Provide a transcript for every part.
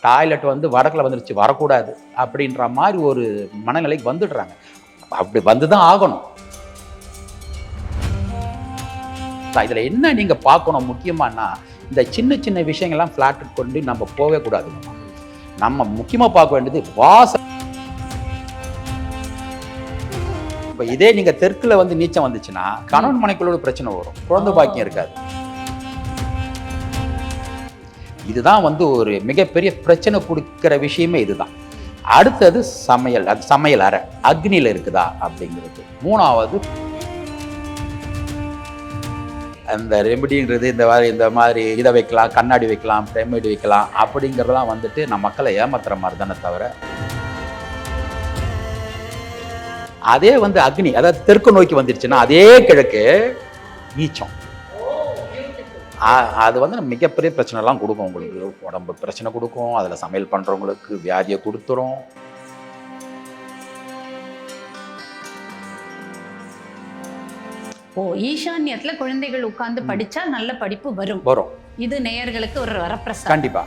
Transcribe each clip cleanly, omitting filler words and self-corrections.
Toilet வந்து வடக்கில் வந்துருச்சு வரக்கூடாது அப்படின்ற மாதிரி ஒரு மனநிலைக்கு வந்துடுறாங்க. அப்படி வந்து தான் ஆகணும். இதில் என்ன நீங்கள் பார்க்கணும் முக்கியமானா, இந்த சின்ன சின்ன விஷயங்கள்லாம் ஃப்ளாட்டுக்கு கொண்டு நம்ம போகவே கூடாதுங்க. நம்ம முக்கியமாக பார்க்க வேண்டியது வாசல். இப்போ இதே நீங்கள் தெற்கில் வந்து நீச்சம் வந்துச்சுன்னா கணவன் மனைக்குள்ள பிரச்சனை வரும், குழந்தை பாக்கியம் இருக்காது. இதுதான் வந்து ஒரு மிகப்பெரிய பிரச்சனை கொடுக்கிற விஷயமே இதுதான். அடுத்தது சமையல், அது சமையல் அறை அக்னியில் இருக்குதா அப்படிங்கிறது. மூணாவது அந்த ரெமிடின்றது இந்த மாதிரி இதை வைக்கலாம், கண்ணாடி வைக்கலாம், பிரமிடு வைக்கலாம் அப்படிங்கிறதெல்லாம் வந்துட்டு நம்ம மக்களை ஏமாத்துற மாதிரி தானே தவிர, அதே வந்து அக்னி அதாவது தெற்கு நோக்கி வந்துருச்சுன்னா அதே கிழக்கு நீச்சம். அது வந்து மிகப்பெரிய பிரச்சனைலாம் கொடுக்கும். உங்களுக்கு உடம்பு பிரச்சனை கொடுக்கும், அதில் சமையல் பண்ணுறவங்களுக்கு வியாதியை கொடுத்துரும். ஈசான்யத்துல குழந்தைகள் உட்கார்ந்து படிச்சா நல்ல படிப்பு வரும். இது நேயர்களுக்கு ஒரு வரப்பிரசாதம். கண்டிப்பா.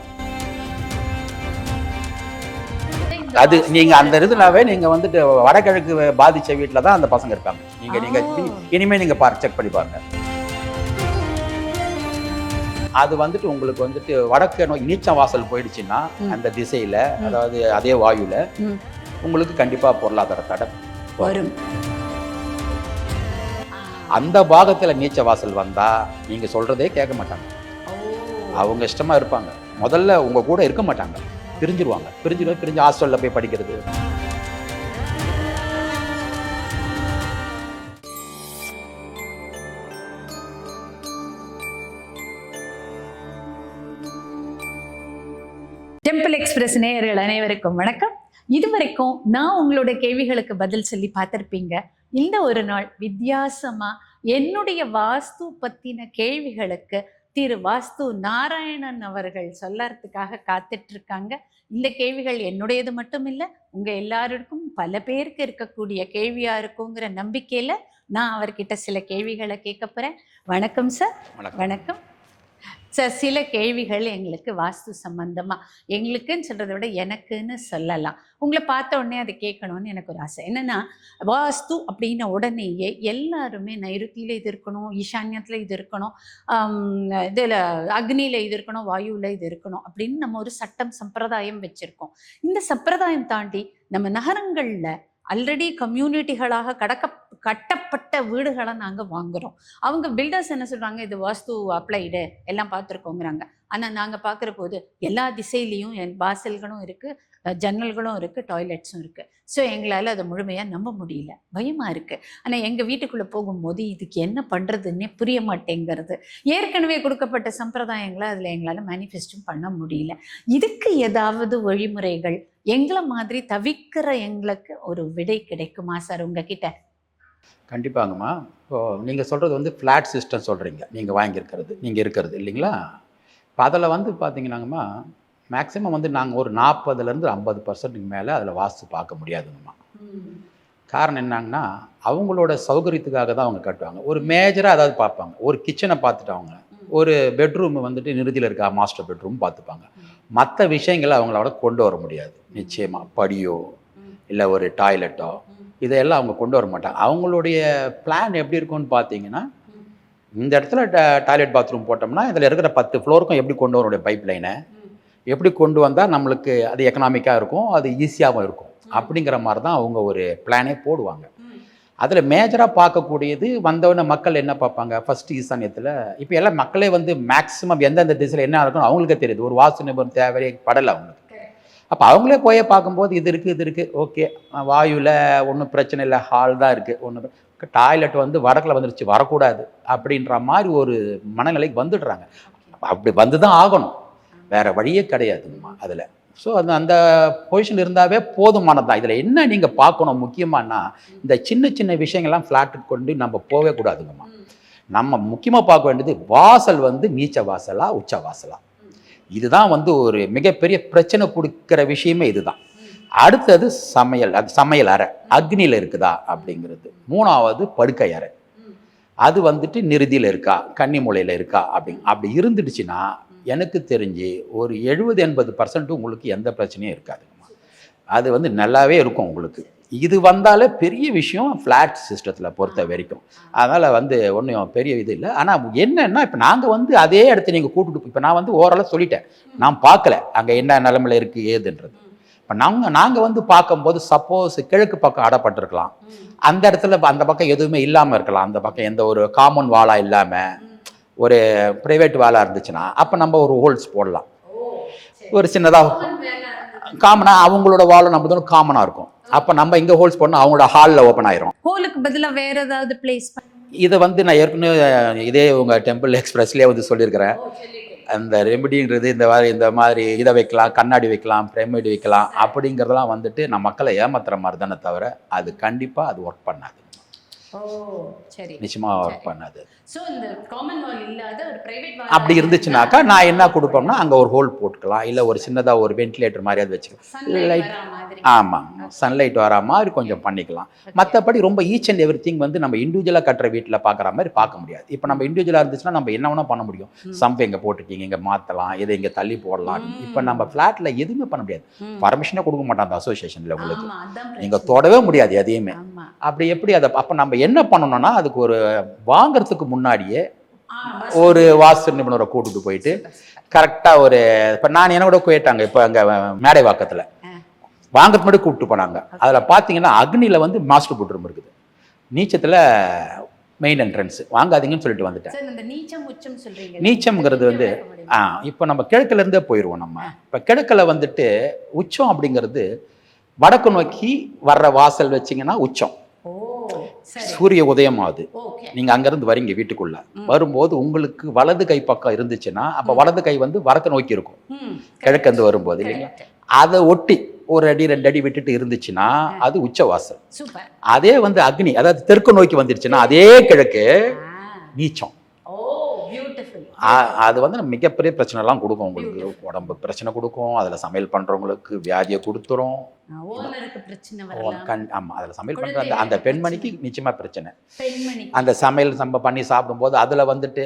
அது நீங்க அந்த இதுனாவே நீங்க வந்துட்டு வடகிழக்கு பாதிச்ச வீட்டில் தான் அந்த பசங்க இருக்காங்க. நீங்க இனிமே நீங்க செக் பண்ணி பாருங்க. அது வந்துட்டு உங்களுக்கு வந்துட்டு வடக்கு நீச்சம் வாசல் போயிடுச்சுன்னா அந்த திசையில, அதாவது அதே வாயுல உங்களுக்கு கண்டிப்பா பொருளாதார தடை வரும். அந்த பாகத்துல நீச்ச வாசல் வந்தா நீங்க சொல்றதே கேட்க மாட்டாங்க. அவங்க இஷ்டமா இருப்பாங்க. முதல்ல உங்க கூட இருக்க மாட்டாங்க, பிரிஞ்சிருவாங்க. பிரிஞ்சு ஹாஸ்டல்ல போய் படிக்கிறது. டெம்பிள் எக்ஸ்பிரஸ் நேயர்கள் அனைவருக்கும் வணக்கம். இதுவரைக்கும் நான் உங்களோட கேள்விகளுக்கு பதில் சொல்லி பார்த்திருப்பீங்க. இந்த ஒரு நாள் வித்தியாசமா என்னுடைய வாஸ்து பத்தின கேள்விகளுக்கு திரு வாஸ்து நாராயணன் அவர்கள் சொல்லறதுக்காக காத்துட்டு இருக்காங்க. இந்த கேள்விகள் என்னுடையது மட்டும் இல்லை, உங்க எல்லாருக்கும் பல பேருக்கு இருக்கக்கூடிய கேள்வியா இருக்குங்கிற நம்பிக்கையில நான் அவர்கிட்ட சில கேள்விகளை கேட்க போறேன். வணக்கம் சார். வணக்கம் சார். சில கேள்விகள் எங்களுக்கு வாஸ்து சம்பந்தமா, எங்களுக்குன்னு சொல்றதை விட எனக்குன்னு சொல்லலாம். உங்களை பார்த்த உடனே அதை கேட்கணும்னு எனக்கு ஒரு ஆசை. என்னன்னா, வாஸ்து அப்படின்ன உடனேயே எல்லாருமே நைருத்தியில இது இருக்கணும், ஈசான்யத்துல இது இருக்கணும், இதில் அக்னியில இது இருக்கணும், வாயுவில் இது இருக்கணும் அப்படின்னு நம்ம ஒரு சட்டம் சம்பிரதாயம் வச்சிருக்கோம். இந்த சம்பிரதாயம் தாண்டி நம்ம நகரங்கள்ல ஆல்ரெடி கம்யூனிட்டிகளாக கட்டப்பட்ட வீடுகளை நாங்கள் வாங்குகிறோம். அவங்க பில்டர்ஸ் என்ன சொல்கிறாங்க, இது வாஸ்து அப்ளைடு எல்லாம் பார்த்துருக்கோங்கிறாங்க. ஆனால் நாங்கள் பார்க்குற போது எல்லா திசையிலையும் வாசல்களும் இருக்குது, ஜன்னல்களும் இருக்குது, டாய்லெட்ஸும் இருக்குது. ஸோ எங்களால் அதை முழுமையாக நம்ப முடியல, பயமாக இருக்குது. ஆனால் எங்கள் வீட்டுக்குள்ளே போகும்போது இதுக்கு என்ன பண்ணுறதுன்னே புரிய மாட்டேங்கிறது. ஏற்கனவே கொடுக்கப்பட்ட சம்பிரதாயங்களை அதில் எங்களால் மேனிஃபெஸ்டும் பண்ண முடியல. இதுக்கு ஏதாவது வழிமுறைகள், எங்களை மாதிரி தவிக்கிற எங்களுக்கு ஒரு விடை கிடைக்குமா சார் உங்ககிட்ட? கண்டிப்பாங்கம்மா. இப்போ நீங்கள் சொல்கிறது வந்து ஃப்ளாட் சிஸ்டம் சொல்கிறீங்க, நீங்கள் வாங்கியிருக்கிறது, நீங்கள் இருக்கிறது இல்லைங்களா? இப்போ அதில் வந்து பார்த்தீங்கன்னாங்கம்மா, மேக்ஸிமம் வந்து நாங்கள் ஒரு 40% 50% மேலே அதில் வாஸ்து பார்க்க முடியாதுங்கம்மா. காரணம் என்னங்கன்னா, அவங்களோட சௌகரியத்துக்காக தான் அவங்க கட்டுவாங்க. ஒரு மேஜராக அதாவது பார்ப்பாங்க. ஒரு கிச்சனை பார்த்துட்டு அவங்க ஒரு பெட்ரூம் வந்துட்டு நிறுதியில் இருக்கா, மாஸ்டர் பெட்ரூம் பார்த்துப்பாங்க. மற்ற விஷயங்களை அவங்களோட கொண்டு வர முடியாது நிச்சயமாக. படியோ இல்லை ஒரு டாய்லெட்டோ இதையெல்லாம் அவங்க கொண்டு வர மாட்டாங்க. அவங்களுடைய பிளான் எப்படி இருக்கும்னு பார்த்தீங்கன்னா, இந்த இடத்துல டாய்லெட் பாத்ரூம் போட்டோம்னா இதில் இருக்கிற 10 ஃப்ளோருக்கும் எப்படி கொண்டு வரக்கூடிய பைப் லைனை எப்படி கொண்டு வந்தால் நம்மளுக்கு அது எக்கனாமிக்காக இருக்கும், அது ஈஸியாகவும் இருக்கும் அப்படிங்கிற மாதிரி தான் அவங்க ஒரு பிளானே போடுவாங்க. அதில் மேஜராக பார்க்கக்கூடியது வந்தவொடனே மக்கள் என்ன பார்ப்பாங்க, ஃபஸ்ட்டு ஈசான்யத்தில் இப்போ எல்லாம் மக்களே வந்து மேக்ஸிமம் எந்தெந்த திசையில் என்ன இருக்குன்னு அவங்களுக்கே தெரியுது. ஒரு வாஸ்து நிபுணர் தேவையே படலை அவங்களுக்கு. அப்போ அவங்களே போய் பார்க்கும்போது இது இருக்குது ஓகே, வாயுவில் ஒன்றும் பிரச்சனை இல்லை, ஹால் தான் இருக்குது, ஒன்று டாய்லெட் வந்து வடக்கில் வந்துருச்சு வரக்கூடாது அப்படின்ற மாதிரி ஒரு மனநிலைக்கு வந்துடுறாங்க. அப்படி வந்து தான் ஆகணும், வேறு வழியே கிடையாதுங்கம்மா அதில். ஸோ அந்த பொசிஷன் இருந்தாவே போதுமானது தான். இதில் என்ன நீங்கள் பார்க்கணும் முக்கியமானா, இந்த சின்ன சின்ன விஷயங்கள்லாம் ஃப்ளாட்டுக்கு கொண்டு நம்ம போகவே கூடாதுங்கம்மா. நம்ம முக்கியமாக பார்க்க வேண்டியது வாசல் வந்து நீச்ச வாசலா உச்ச வாசலா. இதுதான் வந்து ஒரு மிகப்பெரிய பிரச்சனை கொடுக்கிற விஷயமே இதுதான். அடுத்தது சமையல், அது சமையல் அறை அக்னியில் இருக்குதா அப்படிங்கிறது. மூணாவது படுக்கை அறை, அது வந்துட்டு நிறுதியில் இருக்கா, கன்னி மூலையில் இருக்கா அப்படி இருந்துடுச்சுன்னா எனக்கு தெரிஞ்சு ஒரு 70-80% உங்களுக்கு எந்த பிரச்சனையும் இருக்காதுங்கம்மா. அது வந்து நல்லாவே இருக்கும் உங்களுக்கு. இது வந்தாலே பெரிய விஷயம் ஃப்ளாட் சிஸ்டத்தில் பொறுத்த வரைக்கும். அதனால் வந்து ஒன்றும் பெரிய இது இல்லை. ஆனால் என்னன்னா இப்போ நாங்கள் வந்து அதே இடத்த நீங்கள் கூப்பிட்டு இப்போ நான் வந்து ஓரளவு சொல்லிட்டேன். நான் பார்க்கல அங்கே என்ன நிலைமையில் இருக்குது ஏதுன்றது. இப்போ நாங்கள் வந்து பார்க்கும்போது சப்போஸ் கிழக்கு பக்கம் அடப்பட்டிருக்கலாம், அந்த இடத்துல அந்த பக்கம் எதுவுமே இல்லாமல் இருக்கலாம், அந்த பக்கம் எந்த ஒரு காமன் வாலாக இல்லாமல் ஒரு ப்ரைவேட் வாலாக இருந்துச்சுன்னா அப்போ நம்ம ஒரு ஹோல்ஸ் போடலாம். ஒரு சின்னதாக காமனாக அவங்களோட வாலும் நம்மளோட காமனாக இருக்கும். அப்போ நம்ம இங்கே ஹோல்ஸ் போடணும், அவங்களோட ஹாலில் ஓப்பன் ஆயிரும். ஹோலுக்கு பதிலாக வேற ஏதாவது பிளேஸ் இதை வந்து நான் ஏற்கனவே இதே உங்கள் டெம்பிள் எக்ஸ்பிரஸ்லேயே வந்து சொல்லியிருக்கிறேன். அந்த ரெமெடின்றது இந்த மாதிரி இதை வைக்கலாம், கண்ணாடி வைக்கலாம், பிரமிடு வைக்கலாம் அப்படிங்கிறதெல்லாம் வந்துட்டு நான் மக்களை ஏமாத்துற மாதிரி தானே தவிர அது கண்டிப்பாக அது ஒர்க் பண்ணாது. நிச்சயமா ஒர்க் பண்ணாது. அப்படி இருந்துச்சுனாக்கா நான் என்ன கொடுப்போம்னா அங்கே ஒரு ஹோல் போட்டுக்கலாம், இல்லை ஒரு சின்னதாக ஒரு வென்டிலேட்டர் மாதிரி அது வச்சுக்கலாம். லைட் ஆமாம் சன்லைட் வர மாதிரி கொஞ்சம் பண்ணிக்கலாம். மற்றபடி ரொம்ப ஈச் அண்ட் எவ்ரி திங் வந்து நம்ம இண்டிவிஜுவலாக கட்டுற வீட்டில் பார்க்குற மாதிரி பார்க்க முடியாது. இப்போ நம்ம இண்டிவிஜுவலாக இருந்துச்சுன்னா நம்ம என்ன வேணால் பண்ண முடியும். சம்பு இங்கே போட்டுருக்கீங்க, இங்கே மாற்றலாம், இதை இங்கே தள்ளி போடலாம். இப்போ நம்ம ஃப்ளாட்டில் எதுவுமே பண்ண முடியாது. பர்மிஷனே கொடுக்க மாட்டாங்க அந்த அசோசியேஷனில் உங்களுக்கு. நீங்கள் தொடவே முடியாது எதையுமே. அப்படி எப்படி அதை அப்போ நம்ம என்ன பண்ணணும்னா அதுக்கு ஒரு வாங்கிறதுக்கு முன்னாடியே ஒரு வாஸ்து நிபுணரை கூட்டிட்டு போயிட்டு கரெக்டாக ஒரு இப்போ நான் என்ன கூட கேட்டாங்க. இப்போ அங்கே மேடை வாக்கத்தில் வாங்கிறது மட்டும் கூப்பிட்டு போனாங்க. அதில் பார்த்தீங்கன்னா அக்னியில் வந்து மாஸ்டர் பெட்ரூம் இருக்குது, நீச்சத்தில் மெயின் என்ட்ரன்ஸ். வாங்காதீங்கன்னு சொல்லிட்டு வந்துட்டேன். நீச்சம்ங்கிறது வந்து இப்போ நம்ம கிழக்குலேருந்தே போயிடுவோம். நம்ம இப்போ கிழக்கில் வந்துட்டு உச்சம் அப்படிங்கிறது வடக்கு நோக்கி வர்ற வாசல் வச்சிங்கன்னா உச்சம். சூரிய உதயம் ஆகுது, நீங்க அங்கிருந்து வரீங்க வீட்டுக்குள்ள வரும்போது உங்களுக்கு வலது கை பக்கம் இருந்துச்சுன்னா அப்ப வலது கை வந்து வடக்கு நோக்கி இருக்கும் கிழக்கு வந்து வரும்போது இல்லைங்களா. அதை ஒட்டி ஒரு அடி 2 அடி விட்டுட்டு இருந்துச்சுன்னா அது உச்ச வாசல். அதே வந்து அக்னி அதாவது தெற்கு நோக்கி வந்துருச்சுன்னா அதே கிழக்கு நீச்சம். அது வந்து மிகப்பெரிய பிரச்சனைலாம் கொடுக்கும் உங்களுக்கு. உடம்பு பிரச்சனை கொடுக்கும், அதில் சமையல் பண்ணுறவங்களுக்கு வியாதியை கொடுத்துரும். ஆமாம், அதில் சமையல் பண்ணுற அந்த பெண்மணிக்கு நிச்சயமாக பிரச்சனை. அந்த சமையல் நம்ம பண்ணி சாப்பிடும்போது அதில் வந்துட்டு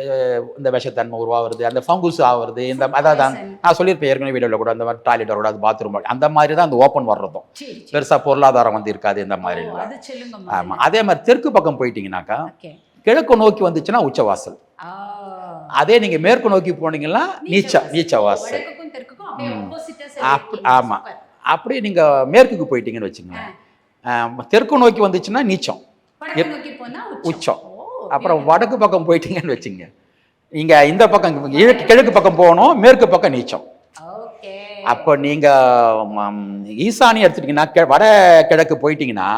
இந்த விஷத்தன்மை உருவாகிறது, அந்த ஃபங்குஸ் ஆகுறது. இந்த அதாவது நான் சொல்லியிருப்பேன் ஏற்கனவே வீடியோவில் கூட, அந்த மாதிரி டாய்லெட் வரக்கூடாது, பாத்ரூம் அந்த மாதிரி தான் அந்த ஓப்பன் வர்றதும். பெருசாக பொருளாதாரம் வந்து இருக்காது இந்த மாதிரி. ஆமாம், அதே மாதிரி தெற்கு பக்கம் போயிட்டீங்கன்னாக்கா கிழக்கு நோக்கி வந்துச்சுன்னா உச்சவாசல். அதே நீங்க மேற்கு நோக்கி போனீங்கன்னா நீச்ச வாசல். ஆமா, அப்படியே நீங்க மேற்குக்கு போயிட்டீங்கன்னு வச்சுங்களேன், தெற்கு நோக்கி வந்துச்சுன்னா நீச்சம் உச்சம். அப்புறம் வடக்கு பக்கம் போயிட்டீங்கன்னு வச்சுங்க, நீங்க இந்த பக்கம் கிழக்கு பக்கம் போகணும், மேற்கு பக்கம் நீச்சம். அப்போ நீங்க ஈசானி எடுத்துட்டீங்கன்னா வட கிழக்கு போயிட்டீங்கன்னா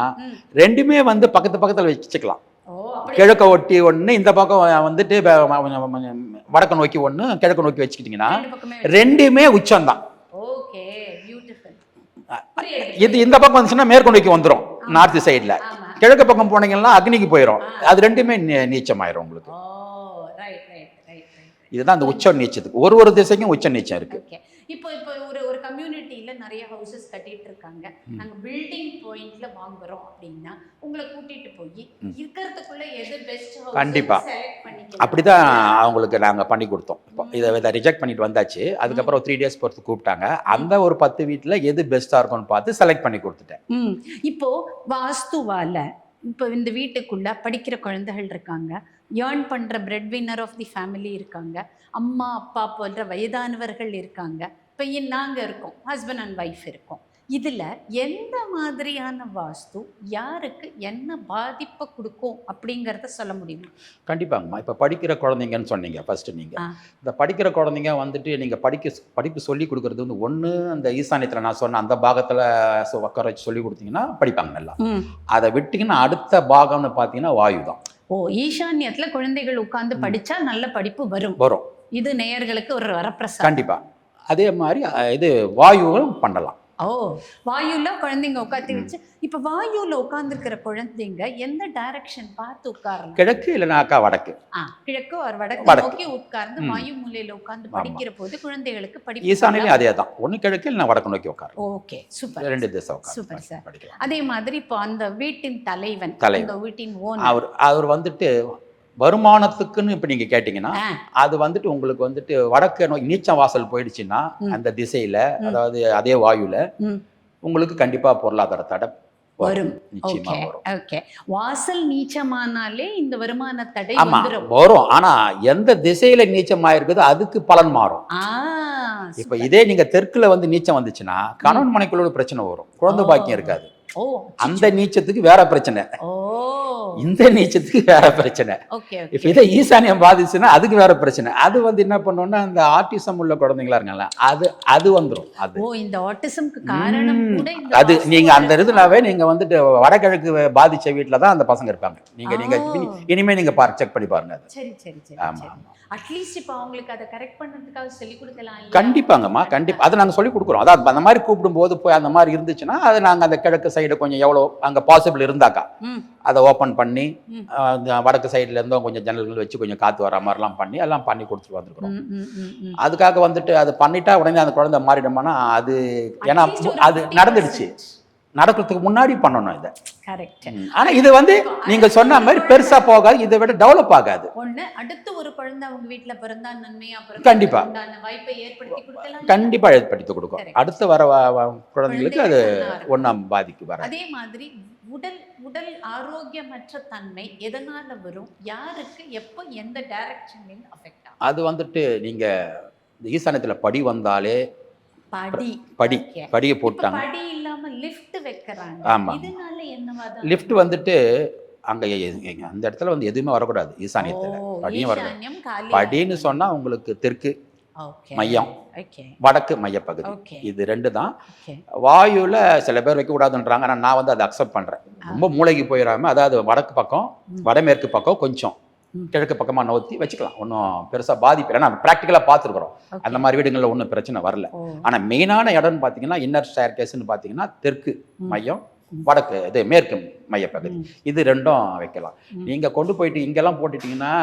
ரெண்டுமே வந்து பக்கத்து பக்கத்தில் வச்சுக்கலாம். கிழக்க ஒட்டி ஒன்று, இந்த பக்கம் வந்துட்டு வடக்கு நோக்கி ஒன்று, கிழக்கு நோக்கி வச்சுக்கிட்டீங்கன்னா ரெண்டுமே உச்சம்தான். இது இந்த பக்கம் வந்துச்சுன்னா மேற்கு நோக்கி வந்துடும் நார்த் சைடில். கிழக்கு பக்கம் போனீங்கன்னா அக்னிக்கு போயிடும். அது ரெண்டுமே நீச்சமாயிரும் உங்களுக்கு. இதுதான் அந்த உச்ச நீச்சத்துக்கு. ஒரு திசைக்கும் உச்ச நீச்சம் இருக்கு. இப்போ ஒரு கம்யூனிட்டியில நிறைய ஹவுசஸ் கட்டிட்டு இருக்காங்க. நாங்க பில்டிங் பாயிண்ட்ல வாங்குறோம் அப்படின்னா உங்களை கூட்டிட்டு போய் இருக்கிறதுக்குள்ள எது பெஸ்ட் ஹவுஸ் கண்டிப்பா அப்படிதான் அவங்களுக்கு நாங்க பண்ணி கொடுத்தோம். இதை ரிஜெக்ட் பண்ணிட்டு வந்தாச்சு. அதுக்கப்புறம் 3 days பொறுத்து கூப்பிட்டாங்க. அந்த ஒரு 10 வீட்டில் எது பெஸ்டா இருக்கும்னு பார்த்து செலக்ட் பண்ணி கொடுத்துட்டேன். இப்போ வாஸ்துவால இப்போ இந்த வீட்டுக்குள்ள படிக்கிற குழந்தைகள் இருக்காங்க, ஏர்ன் பண்ற breadwinner of the family இருக்காங்க, அம்மா அப்பா போன்ற வயதானவர்கள் இருக்காங்க, இப்போ நாங்க இருக்கோம், ஹஸ்பண்ட் அண்ட் ஒய்ஃப் இருக்கோம். இதுல எந்த மாதிரியான வாஸ்து யாருக்கு என்ன பாதிப்பை கொடுக்கும் அப்படிங்கிறத சொல்ல முடியுமா? கண்டிப்பாங்கம்மா. இப்போ படிக்கிற குழந்தைங்கன்னு சொன்னீங்க ஃபர்ஸ்ட். நீங்க இந்த படிக்கிற குழந்தைங்க வந்துட்டு நீங்க படிப்பு சொல்லி கொடுக்கறது வந்து ஒன்று அந்த ஈசானியத்தில் நான் சொன்ன அந்த பாகத்தில் உட்கார வச்சு சொல்லி கொடுத்தீங்கன்னா படிப்பாங்க நல்லா. அதை விட்டிங்கன்னா அடுத்த பாகம்னு பார்த்தீங்கன்னா வாயு தான். ஈசான்யத்துல குழந்தைகள் உட்கார்ந்து படிச்சா நல்ல படிப்பு வரும். இது நேயர்களுக்கு ஒரு வரப்பிரசாதம். கண்டிப்பா. அதே மாதிரி இது வாயுவும் பண்ணலாம். வாயுல குழந்தைங்க உட்காந்து வச்சு, இப்ப வாயுல உட்கார்ந்துருக்கிற குழந்தைங்க எந்த டைரக்ஷன் பார்த்து உட்காரலாம்? கிழக்கு இல்லைனாக்கா வடக்கு. கிழக்கு ஒரு வடக்கு நோக்கி உட்கார்ந்து வாயு மூலையில உட்கார்ந்து படிக்கிற போது குழந்தைகளுக்கு படிப்பு. ஈசானிலையும் அதே தான், ஒன்று கிழக்கு இல்லைனா வடக்கு நோக்கி உட்காரு. Okay, super. 2 திசை உட்காரு. Super sir. அதே மாதிரி இப்போ அந்த வீட்டின் தலைவன், அந்த வீட்டின் ஓனர், அவர் வந்துட்டு வருமானத்துக்குன்னு இப்போ நீங்கள் கேட்டிங்கன்னா ஆ. அது வந்துட்டு உங்களுக்கு வந்துட்டு வடக்கு நோக்கி நீச்சம் வாசல் போயிடுச்சுன்னா அந்த திசையில் அதாவது அதே வாயுல ம். உங்களுக்கு கண்டிப்பாக பொருளாதார தடை வரும். நிச்சயமா ஓகே வரும். ஓகே. வாசல் நீச்சமானாலே இந்த வருமான தடை ஆமா வந்துரும். வரும். ஆனா எந்த திசையில நீச்சம் ஆயிருக்குதோ அதுக்கு பலன் மாறும். ஆ, இப்ப சூப்பர். இதே நீங்க தெற்குல வந்து நீச்சம் வந்துச்சுன்னா கணவன் மனைக்குள்ள ஒரு பிரச்சனை வரும், குழந்தை பாக்கியம் இருக்காது. ஓ, அந்த நீச்சத்துக்கு வேற பிரச்சனை, ஓ, இந்த நீச்சத்துக்கு வேற பிரச்சனை. ஓகே இப்ப ஓகே. இதை ஈசானியம் பாதிச்சுன்னா அதுக்கு வேற பிரச்சனை. அது வந்து என்ன பண்ணோம்னா அந்த ஆர்டிசம் உள்ள குழந்தைங்களா இருக்காங்கல்ல அது வந்துடும். அது ஓ, இந்த ஆட்டிசம்க்கு காரணம் கூட இந்த அது வாஸ்து நீங்க அந்த வளர்ச்சி. இதுனாவே நீங்க வந்துட்டு வடகிழக்கு பாதிச்ச வீட்டுல தான் அந்த பசங்க இருப்பாங்க. நீங்க நீங்க இனிமே நீங்க செக் பண்ணி பாருங்க அது. சரி சரி சரி. ஆமா ஆமா. அட்லீஸ்ட் இப்ப அவங்களுக்கு அதை கரெக்ட் பண்றதுக்காக சொல்லி கொடுக்கலாம் இல்லையா? கண்டிப்பாங்கம்மா, கண்டிப்பா. அதை நாங்கள் சொல்லி கொடுக்குறோம். அதாவது அந்த மாதிரி கூப்பிடும்போது போய் அந்த மாதிரி இருந்துச்சுன்னா அது நாங்கள் அந்த கிழக்கு சைடு கொஞ்சம் எவ்வளோ அங்கே பாசிபிள் இருந்தாக்கா ம். அதை ஓப்பன் பண்ணி இந்த வடக்கு சைடுல இருந்தும் கொஞ்சம் ஜன்னல்கள் வச்சு கொஞ்சம் காற்று வர மாதிரிலாம் பண்ணி எல்லாம் பண்ணி கொடுத்துட்டு வந்துருக்குறோம். ம், ம், ம், ம். அதுக்காக வந்துட்டு அது பண்ணிட்டா உடனே அந்த குழந்தை மாறிடுமானா அது ஏன்னா At least ஒரு அது நடந்துடுச்சு. 50%. நடக்கிறதுக்கு முன்னாடி பண்ணணும் இதை. கரெக்ட். ஆனா இது வந்து நீங்க சொன்ன மாதிரி பெருசா போகாது, இதை விட டெவலப் ஆகாது. ஒண்ணு அடுத்து ஒரு குழந்தை அவங்க வீட்ல பிறந்தா நன்மையா பிறந்தா கண்டிப்பா. உண்டான வாய்ப்பை ஏற்படுத்தி கொடுக்கலாம். கண்டிப்பா ஏற்படுத்தி கொடுக்கும். Correct. அடுத்து வர குழந்தைங்களுக்கு அது ஒன்றாம் பாதிக்கு வர. அதே மாதிரி உடல் உடல் ஆரோக்கியமற்ற தன்மை எதனால வரும், யாருக்கு எப்போ எந்த டைரக்ஷன்ல அஃபெக்ட் ஆகும்? அது வந்துட்டு நீங்க ஈசானத்துல படி வந்தாலே படி படி Okay. படியை இப்ப போட்டாங்க. படி இல்லாம லிஃப்ட் வைக்கறாங்க. ஆமா. இதனால என்னவாத? லிஃப்ட் வந்துட்டு அங்க அந்த இடத்துல வந்து எதுவுமே வரக்கூடாது ஈசானியத்துல. படியும் வரக்கூடாது. ஈசான்யம் காலி. படின்னு சொன்னா உங்களுக்கு தெற்கு ஓகே. மையம், ஓகே. வடக்கு மையப்பகுதி, ஓகே. இது ரெண்டு தான். ஓகே. வாயுல சில பேர் வைக்கக்கூடாதுன்றாங்க, ஆனால் நான் வந்து அதை அக்செப்ட் பண்றேன். ரொம்ப மூளைக்கு போயிடாம அதாவது வடக்கு பக்கம் வடமேற்கு பக்கம் கொஞ்சம் கிழக்கு பக்கமா நோத்தி வச்சுக்கலாம், ஒன்றும் பெருசா பாதிப்பு இல்லை. நான் ப்ராக்டிக்கலா பார்த்துருக்குறோம். அந்த மாதிரி வீடுகளில் ஒன்றும் பிரச்சனை வரல. ஆனா மெயினான இடம்னு பார்த்தீங்கன்னா இன்னர் ஸ்டேர் கேஸ்ன்னு பார்த்தீங்கன்னா தெற்கு மையம், வடக்கு இது மேற்கு மையப்பகுதி, இது ரெண்டும் வைக்கலாம். நீங்க கொண்டு போயிட்டு இங்கெல்லாம் போட்டுட்டீங்கன்னா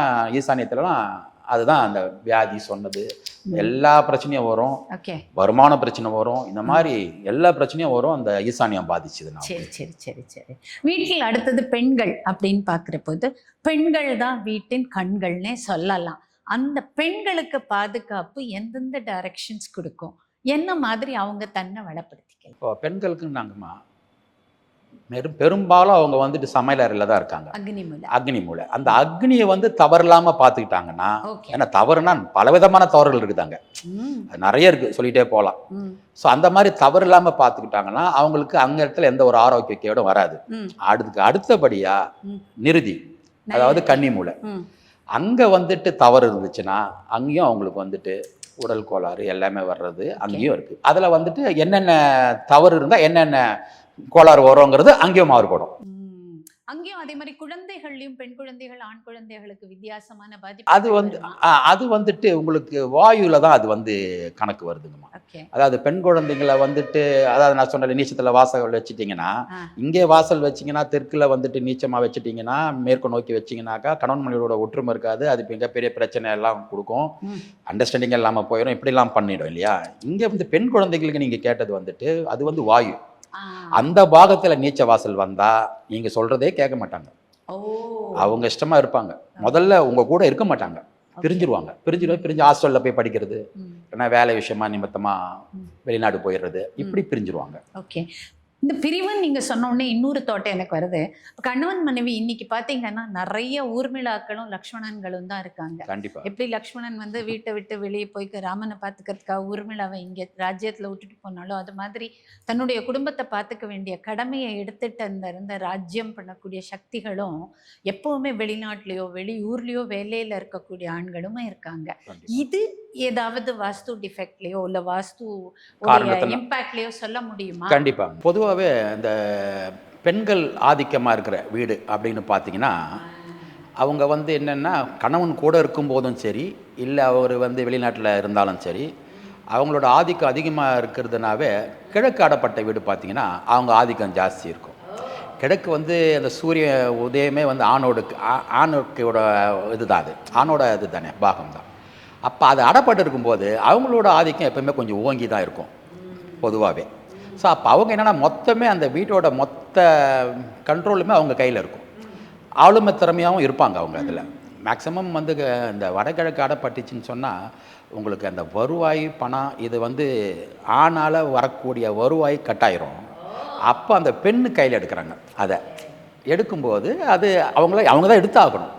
ஈசானியத்துலலாம் அதுதான் அந்த வியாதி சொன்னது எல்லா பிரச்சனையும் வரும். ஓகே. வருமான பிரச்சனை வரும், இந்த மாதிரி எல்லா பிரச்சனையும் வரும் அந்த ஈசானியம் பாதிச்சதுன்னா. சரி சரி சரி சரி. வீட்டில் அடுத்தது பெண்கள் அப்படின்னு பார்க்குற போது பெண்கள் தான் வீட்டின் கண்கள்னே சொல்லலாம். அந்த பெண்களுக்கு பாதுகாப்பு எந்தெந்த டைரக்ஷன்ஸ் கொடுக்கும், என்ன மாதிரி அவங்க தன்னை வளப்படுத்திக்கலாம்? இப்போ பெண்களுக்கு நாங்கம்மா பெரும்பாலும் அவங்க வந்துட்டு சமையலறையில் தான் இருக்காங்க. அக்னிமுலை. அக்னி மூலை. அந்த அக்னியை வந்து தவறில்லாம பார்த்துக்கிட்டாங்கன்னா, ஓகே. ஏன்னா தவறுனா பலவிதமான தவறுகள் இருக்குதாங்க, அது நிறைய இருக்கு, சொல்லிட்டே போகலாம். ஸோ அந்த மாதிரி தவறு இல்லாமல் பார்த்துக்கிட்டாங்கன்னா அவங்களுக்கு அங்க இடத்துல எந்த ஒரு ஆரோக்கிய கேடும் வராது. அதுக்கு அடுத்தபடியா நிருதி, அதாவது கன்னி மூலை, அங்க வந்துட்டு தவறு இருந்துச்சுன்னா அங்கேயும் அவங்களுக்கு வந்துட்டு உடல் கோளாறு எல்லாமே வர்றது அங்கேயும் இருக்கு. அதுல வந்துட்டு என்னென்ன தவறு இருந்தா என்னென்ன கோளாறு வருங்கிறது அங்கேயும் மாறுபடும். அங்கேயும் அதே மாதிரி குழந்தைகள்லயும் பெண் குழந்தைகள் ஆண் குழந்தைகளுக்கு வித்தியாசமான அது பாதிப்பு வந்து அது வந்துட்டு உங்களுக்கு வாயுல தான் அது வந்து கணக்கு வருதுங்கம்மா. அதாவது பெண் குழந்தைங்களை வந்துட்டு அதாவது நான் சொன்ன நீச்சத்துல வாசல் வச்சுட்டீங்கன்னா, இங்கே வாசல் வச்சிங்கன்னா தெற்குல வந்துட்டு நீச்சமா வச்சுட்டீங்கன்னா மேற்கு நோக்கி வச்சிங்கனாக்கா கணவன் மனைவியோட ஒற்றுமை இருக்காது, அது மிகப்பெரிய பிரச்சனை எல்லாம் கொடுக்கும், அண்டர்ஸ்டாண்டிங் இல்லாமல் போயிடும், இப்படிலாம் பண்ணிடும் இல்லையா. இங்கே வந்து பெண் குழந்தைகளுக்கு நீங்க கேட்டது வந்துட்டு அது வந்து வாயு. அந்த பாகத்துல நீச்ச வாசல் வந்தா நீங்க சொல்றதே கேட்க மாட்டாங்க, அவங்க இஷ்டமா இருப்பாங்க. முதல்ல உங்க கூட இருக்க மாட்டாங்க, பிரிஞ்சிருவாங்க. பிரிஞ்சு ஹாஸ்டல்ல போய் படிக்கிறது, ஏன்னா வேலை விஷயமா நிமித்தமா வெளிநாடு போயிடுறது, இப்படி பிரிஞ்சிருவாங்க. ஓகே. இந்த பிரிவுன்னு நீங்க சொன்ன உடனே இன்னொரு தோட்டம் எனக்கு வருது. கணவன் மனைவி இன்னைக்கு பாத்தீங்கன்னா நிறைய ஊர்மிளாக்களும் லக்ஷ்மணன்களும் தான் இருக்காங்க. கண்டிப்பா. எப்படி லக்ஷ்மணன் வந்து வீட்டை விட்டு வெளியே போய் ராமனை பாத்துக்கிறதுக்காக ஊர்மிளாவை இங்க ராஜ்யத்துல விட்டுட்டு போனாலும், அது மாதிரி தன்னுடைய குடும்பத்தை பாத்துக்க வேண்டிய கடமையை எடுத்துட்டு இருந்த ராஜ்யம் பண்ணக்கூடிய சக்திகளும் எப்பவுமே வெளிநாட்டுலயோ வெளியூர்லயோ வேலையில இருக்கக்கூடிய ஆண்களுமே இருக்காங்க. இது ஏதாவது வாஸ்து டிஃபெக்ட்லயோ இல்ல வாஸ்து இம்பாக்ட்லயோ சொல்ல முடியுமா? கண்டிப்பா. பொதுவாகவே இந்த பெண்கள் ஆதிக்கமாக இருக்கிற வீடு அப்படின்னு பார்த்தீங்கன்னா அவங்க வந்து என்னென்னா கணவன் கூட இருக்கும்போதும் சரி இல்லை அவர் வந்து வெளிநாட்டில் இருந்தாலும் சரி அவங்களோட ஆதிக்கம் அதிகமாக இருக்கிறதுனாவே கிழக்கு ஆடப்பட்ட வீடு பார்த்தீங்கன்னா அவங்க ஆதிக்கம் ஜாஸ்தி இருக்கும். கிழக்கு வந்து அந்த சூரிய உதயமே வந்து ஆணோட இது தான், அது ஆணோட இது தானே பாகம் தான். அப்போ அது அடப்பட்டு இருக்கும்போது அவங்களோட ஆதிக்கம் எப்பவுமே கொஞ்சம் ஓங்கி தான் இருக்கும் பொதுவாகவே. ஸோ அப்போ அவங்க என்னென்னா மொத்தமே அந்த வீட்டோட மொத்த கண்ட்ரோலுமே அவங்க கையில் இருக்கும், ஆளுமை திறமையாகவும் இருப்பாங்க அவங்க அதில். மேக்ஸிமம் வந்து இந்த வடகிழக்கு அடைப்பட்டுச்சுன்னு சொன்னால் உங்களுக்கு அந்த வருவாய் பணம் இது வந்து ஆணால் வரக்கூடிய வருவாய் கட்டாயிரும். அப்போ அந்த பெண்ணு கையில் எடுக்கிறாங்க. அதை எடுக்கும்போது அது அவங்க தான் எடுத்தாகணும்.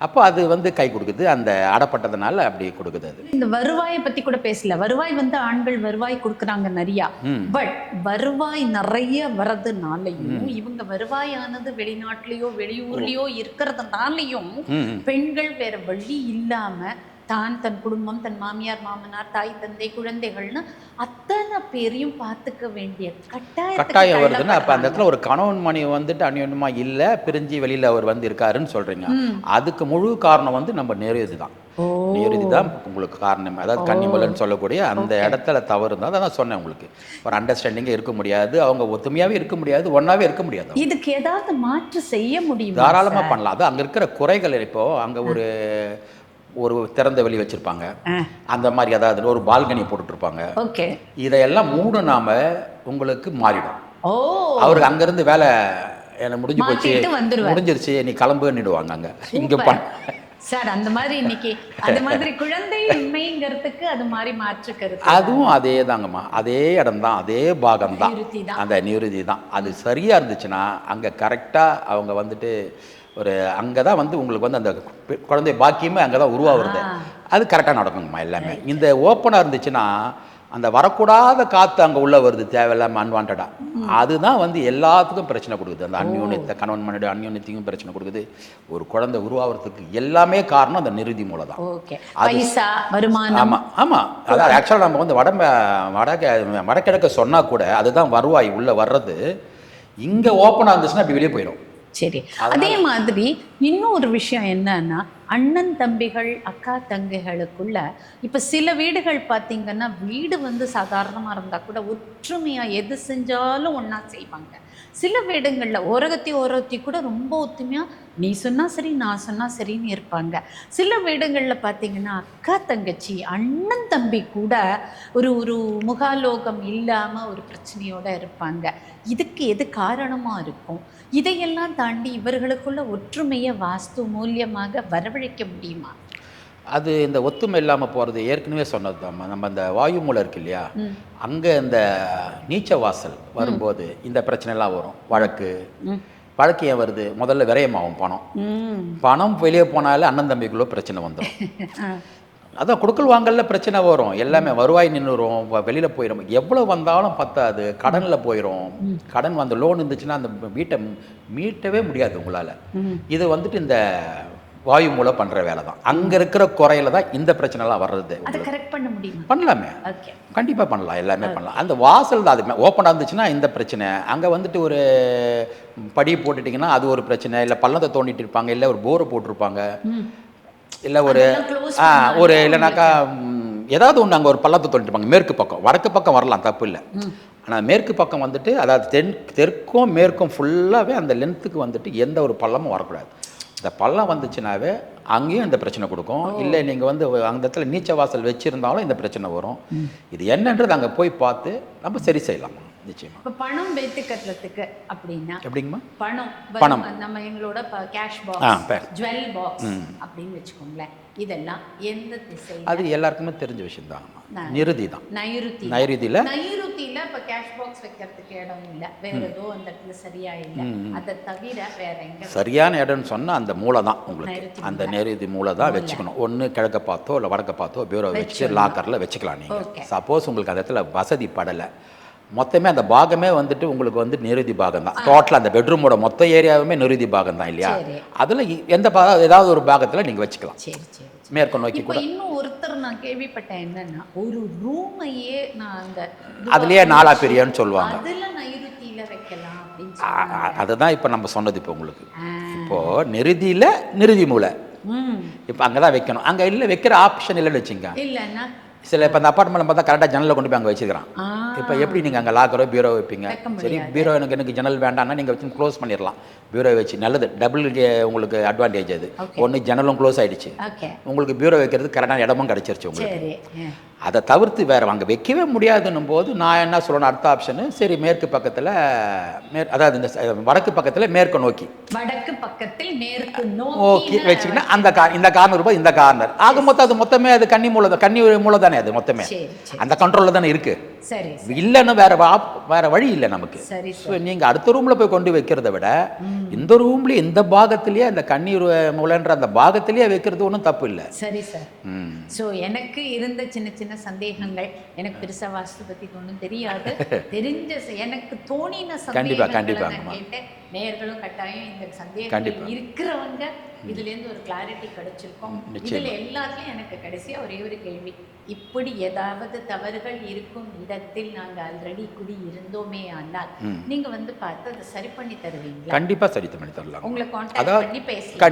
அப்போ அது வந்து கை கொடுக்குது, அந்த அடப்பட்டதுனால அப்படி கொடுக்குது. அது இந்த வருவாயை பத்தி கூட பேசல. வருவாய் வந்து ஆண்கள் வருவாய் கொடுக்குறாங்க நிறையா. பட் வருவாய் நிறைய வர்றதுனாலையும் இவங்க வருவாயானது வெளிநாட்டிலயோ வெளியூர்லயோ இருக்கிறதுனாலையும் பெண்கள் வேற வழி இல்லாம தன் குடும்பம், தன் மாமியார் மாமனார், தாய் தந்தை, குழந்தைகள்னு அத்தனை பேரையும் பார்த்துக்க வேண்டிய கட்டாயம் வருதுன்னா அப்போ அந்த இடத்துல ஒரு கணவன் மணி வந்துட்டு அந்யோன்யமா இல்லை, பிரிஞ்சு வெளியில் அவர் வந்து இருக்காருன்னு சொல்கிறீங்க. அதுக்கு முழு காரணம் வந்து நம்ம நேருதி தான். நேருதி தான் உங்களுக்கு காரணம். அதாவது கன்னிமலன்னு சொல்லக்கூடிய அந்த இடத்துல தவறு தான். அதான் சொன்னேன் உங்களுக்கு. ஒரு அண்டர்ஸ்டாண்டிங்கே இருக்க முடியாது, அவங்க ஒத்துமையாகவே இருக்க முடியாது, ஒன்றாவே இருக்க முடியாது. இதுக்கு ஏதாவது மாற்று செய்ய முடியும்? தாராளமாக பண்ணலாம். அது அங்கே இருக்கிற குறைகள். இப்போது அங்கே ஒரு திறந்த வெளி வச்சிருப்பாங்க, அந்த மாதிரி அதாவது ஒரு பால்கனி போட்டுட்ருப்பாங்க. ஓகே, இதையெல்லாம் நாம உங்களுக்கு மாறிடும். அவருக்கு அங்கேருந்து வேலை எனக்கு முடிஞ்சு போச்சு, முடிஞ்சிருச்சு, நீ கிளம்புன்னுடுவாங்க. அங்கே இங்கே சார் அந்த மாதிரி இன்னைக்கு அந்த மாதிரி குழந்தையின்மைங்கிறதுக்கு அது மாதிரி மாற்று கருத்து. அதுவும் அதே தாங்கம்மா, அதே இடம் தான், அதே பாகம் தான், அந்த நிருதி தான். அது சரியாக இருந்துச்சுன்னா அங்கே கரெக்டாக அவங்க வந்துட்டு ஒரு அங்கே தான் வந்து உங்களுக்கு வந்து அந்த குழந்தை பாக்கியமே அங்கே தான் உருவாகுறது. அது கரெக்டாக நடக்குங்கம்மா எல்லாமே. இந்த ஓப்பனாக இருந்துச்சுன்னா அந்த வரக்கூடாத காற்று அங்கே உள்ளே வருது தேவையில்லாமல் அன்வான்டாக. அதுதான் வந்து எல்லாத்துக்கும் பிரச்சனை கொடுக்குது. அந்த அந்யோன்யத்தை கணவன் மனைவி அந்யோன்யத்தையும் பிரச்சனை கொடுக்குது. ஒரு குழந்தை உருவாகிறதுக்கு எல்லாமே காரணம் அந்த நிருதி மூலம் தான். ஆமாம் ஆமாம். அதாவது ஆக்சுவலாக நம்ம வந்து வடகிழக்க சொன்னால் கூட அதுதான் வருவாய் உள்ளே வர்றது. இங்கே ஓப்பனாக இருந்துச்சுன்னா அப்படி வெளியே போயிடும். சரி, அதே மாதிரி இன்னும் ஒரு விஷயம் என்னன்னா, அண்ணன் தம்பிகள் அக்கா தங்கைகளுக்குள்ள இப்போ சில வீடுகள் பார்த்தீங்கன்னா வீடு வந்து சாதாரணமாக இருந்தால் கூட ஒற்றுமையாக எது செஞ்சாலும் ஒன்றா செய்வாங்க. சில வீடுங்களில் ஓரகத்தி கூட ரொம்ப ஒத்துமையாக நீ சொன்னால் சரி நான் சொன்னால் சரின்னு இருப்பாங்க. சில வீடுகளில் பார்த்தீங்கன்னா அக்கா தங்கச்சி அண்ணன் தம்பி கூட ஒரு முகாலோகம் இல்லாமல் ஒரு பிரச்சனையோடு இருப்பாங்க. இதுக்கு எது காரணமாக இருக்கும்? இதையெல்லாம் தாண்டி இவர்களுக்குள்ள ஒற்றுமையை வாஸ்து மூலியமாக வரவழைக்க முடியுமா? அது இந்த ஒத்துமை இல்லாமல் போகிறது ஏற்கனவே சொன்னது தான். நம்ம இந்த வாயு மூலம் இருக்கு இல்லையா, அங்கே இந்த நீச்ச வாசல் வரும்போது இந்த பிரச்சனைலாம் வரும். வழக்கு ஏன் வருது? முதல்ல விரயமாகும் பணம் வெளியே போனாலே அண்ணன் தம்பிக்குள்ளே பிரச்சனை வந்துடும். அதான் கொடுக்கல் வாங்கல பிரச்சனை வரும். எல்லாமே வருவாய் நின்றுரும், வெளியில் போயிடும். எவ்வளோ வந்தாலும் பத்தாது, கடனில் போயிடும். கடன் வந்து லோன் இருந்துச்சுன்னா அந்த வீட்டை மீட்டவே முடியாது உங்களால். இது வந்துட்டு இந்த வாயு மூலம் பண்ணுற வேலை தான். அங்கே இருக்கிற குறையில தான் இந்த பிரச்சனைலாம் வர்றது. அதை கரெக்ட் பண்ண முடியும்? பண்ணலாமே, கண்டிப்பாக பண்ணலாம், எல்லாமே பண்ணலாம். அந்த வாசல் தான் அது ஓப்பனாக இருந்துச்சுன்னா இந்த பிரச்சனை. அங்கே வந்துட்டு ஒரு படி போட்டுட்டிங்கன்னா அது ஒரு பிரச்சனை. இல்லை பள்ளத்தை தோண்டிட்டு இருப்பாங்க, இல்லை ஒரு போரை போட்டிருப்பாங்க, இல்லை ஒரு இல்லைனாக்கா ஏதாவது ஒன்று அங்கே ஒரு பள்ளத்தை தோண்டிருப்பாங்க. மேற்கு பக்கம் வடக்கு பக்கம் வரலாம், தப்பு இல்லை. ஆனால் மேற்கு பக்கம் வந்துட்டு அதாவது தெற்கும் மேற்கும் ஃபுல்லாகவே அந்த லென்த்துக்கு வந்துட்டு எந்த ஒரு பள்ளமும் வரக்கூடாது. இந்த பள்ளம் வந்துச்சுனாவே அங்கேயும் இந்த பிரச்சனை கொடுக்கும். இல்லை நீங்கள் வந்து அந்த இடத்துல நீச்ச வாசல் வச்சுருந்தாலும் இந்த பிரச்சனை வரும். இது என்னன்றது அங்கே போய் பார்த்து நம்ம சரி செய்யலாம். நிச்சயமா. இப்போ பணம் வைத்து கட்டுறதுக்கு அப்படின்னா எப்படிங்கம்மா? பணம் நம்ம எங்களோட கேஷ் பாக்ஸ், ஜுவல் பாக்ஸ் அப்படின்னு வச்சுக்கோங்களேன். இதெல்லாம் எந்த திசை? அது எல்லாருக்குமே தெரிஞ்ச விஷயம் தான். நிருதி தான். நைருதியில் இப்போ கேஷ் பாக்ஸ் வைக்கிறதுக்கு இடம் இல்லை, வேற ஏதோ அந்த இடத்துல சரியா இல்லை. அதை தவிர வேற எங்க சரியான இடம்னு சொன்னால் அந்த மூளை தான் உங்களுக்கு. அந்த நெருதி மூளை தான் வச்சுக்கணும். ஒன்று கிழக்க பார்த்தோ இல்லை வடக்க பார்த்தோ பீரோ வச்சு லாக்கரில் வச்சுக்கலாம். நீங்கள் சப்போஸ் உங்களுக்கு அந்த இடத்துல வசதி படலை, மொத்தமே அந்த பாகமே வந்துட்டு உங்களுக்கு வந்து நிருதி பாகம் தான். டோட்டலாக அந்த பெட்ரூமோட மொத்த ஏரியாவுமே நிருதி பாகம் தான் இல்லையா? அதில் ஏதாவது ஒரு பாகத்தில் நீங்கள் வச்சுக்கலாம். மேற்கொண்டு நோக்கி கூட. இன்னும் ஒருத்தர் நான் கேள்விப்பட்டேன் என்னன்னா, ஒரு ரூமையே நான் அந்த அதுலேயே நாலா பெரியான்னு சொல்லுவாங்க. அதில் நைருதியில வைக்கலாம் அப்படின்னு. அதுதான் இப்போ நம்ம சொன்னது. இப்போ உங்களுக்கு இப்போது நிருதியில் நிருதி மூலை இப்போ அங்கே தான் வைக்கணும். அங்கே இல்லை வைக்கிற ஆப்ஷன் இல்லைன்னு வச்சுங்க. இல்லைன்னா சில இப்போ அந்த அப்பார்ட்மெண்ட்டில் பார்த்தா கரெக்டாக ஜன்னலில் கொண்டு போய் அங்கே வச்சுக்கிறான். இப்போ எப்படி நீங்கள் அங்கே லாக்கரோ பீரோ வைப்பீங்க? சரி, பீரோ எனக்கு ஜன்னல் வேண்டாம்னா நீங்கள் வச்சு க்ளோஸ் பண்ணிடலாம். பீரோ வச்சு நல்லது, டபுள் உங்களுக்கு அட்வான்டேஜ். அது ஒன்று ஜன்னலும் க்ளோஸ் ஆகிடுச்சு, உங்களுக்கு பீரோ வைக்கிறது கரெக்டான இடமும் கிடச்சிருச்சு உங்களுக்கு. அதை தவிர்த்து வேறு அங்கே வைக்கவே முடியாதுன்னும் போது நான் என்ன சொல்லணும், அடுத்த ஆப்ஷனு சரி மேற்கு பக்கத்தில் அதாவது இந்த வடக்கு பக்கத்தில் மேற்கு நோக்கி, வடக்கு பக்கத்தில் மேற்கு ஓகே நோக்கி வச்சுக்கினா இந்த கார்னர் போய் இந்த கார்னர் ஆக மொத்தம் அது மொத்தமே அது கன்னி மூலை தானே அது மொத்தமே சரி சரி அந்த கண்ட்ரோலில் தானே இருக்குது. சரி இல்லைன்னு வேற வழி இல்லை நமக்கு. சரி ஸோ நீங்கள் அடுத்த ரூமில் போய் கொண்டு வைக்கிறத விட இந்த ரூம்லேயே இந்த பாகத்திலேயே அந்த கண்ணீர் மூலைன்ற அந்த பாகத்திலேயே வைக்கிறது ஒன்றும் தப்பு இல்லை. சரி சார். ஸோ எனக்கு இருந்த சின்ன சின்ன சந்தேகங்கள், எனக்கு பெருசா வாஸ்து பத்தி ஒன்றும் தெரியாது, தெரிஞ்ச எனக்கு தோணின சந்தேகங்களை நான் கேட்டேன். நேயர்களும் கட்டாயம் இந்த சந்தேகங்கள் இருக்கிறவங்க இதுலேருந்து ஒரு கிளாரிட்டி கிடைச்சிருக்கும். இதில் எல்லாத்துலேயும் எனக்கு கடைசியாக ஒரே ஒரு கேள்வி, இப்படி ஏதாவது தவறுகள் இருக்கும் இடத்தில் நாங்கள் ஆல்ரெடி குடி இருந்தோமே ஆனால் நீங்கள் வந்து பார்த்து அதை சரி பண்ணி தருவீங்களா? கண்டிப்பாக சரி பண்ணி தரலாம். உங்களை கான்டாக்ட் பண்ணி பேசலாம்.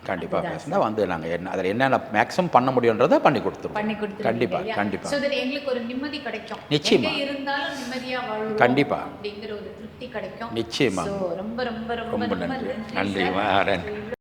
கண்டிப்பாக பேசினா வந்து நாங்கள் அதில் என்னென்ன மேக்ஸிமம் பண்ண முடியுன்றதை பண்ணி கொடுத்துருவோம். கண்டிப்பாக. ஸோ அதில் எங்களுக்கு ஒரு நிம்மதி கிடைக்கும். நிச்சயமாக இருந்தாலும் நிம்மதியாக வாழ்வோம் கண்டிப்பாக அப்படிங்கிற ஒரு திருப்தி கிடைக்கும். நிச்சயமாக. ரொம்ப ரொம்ப ரொம்ப நன்றி.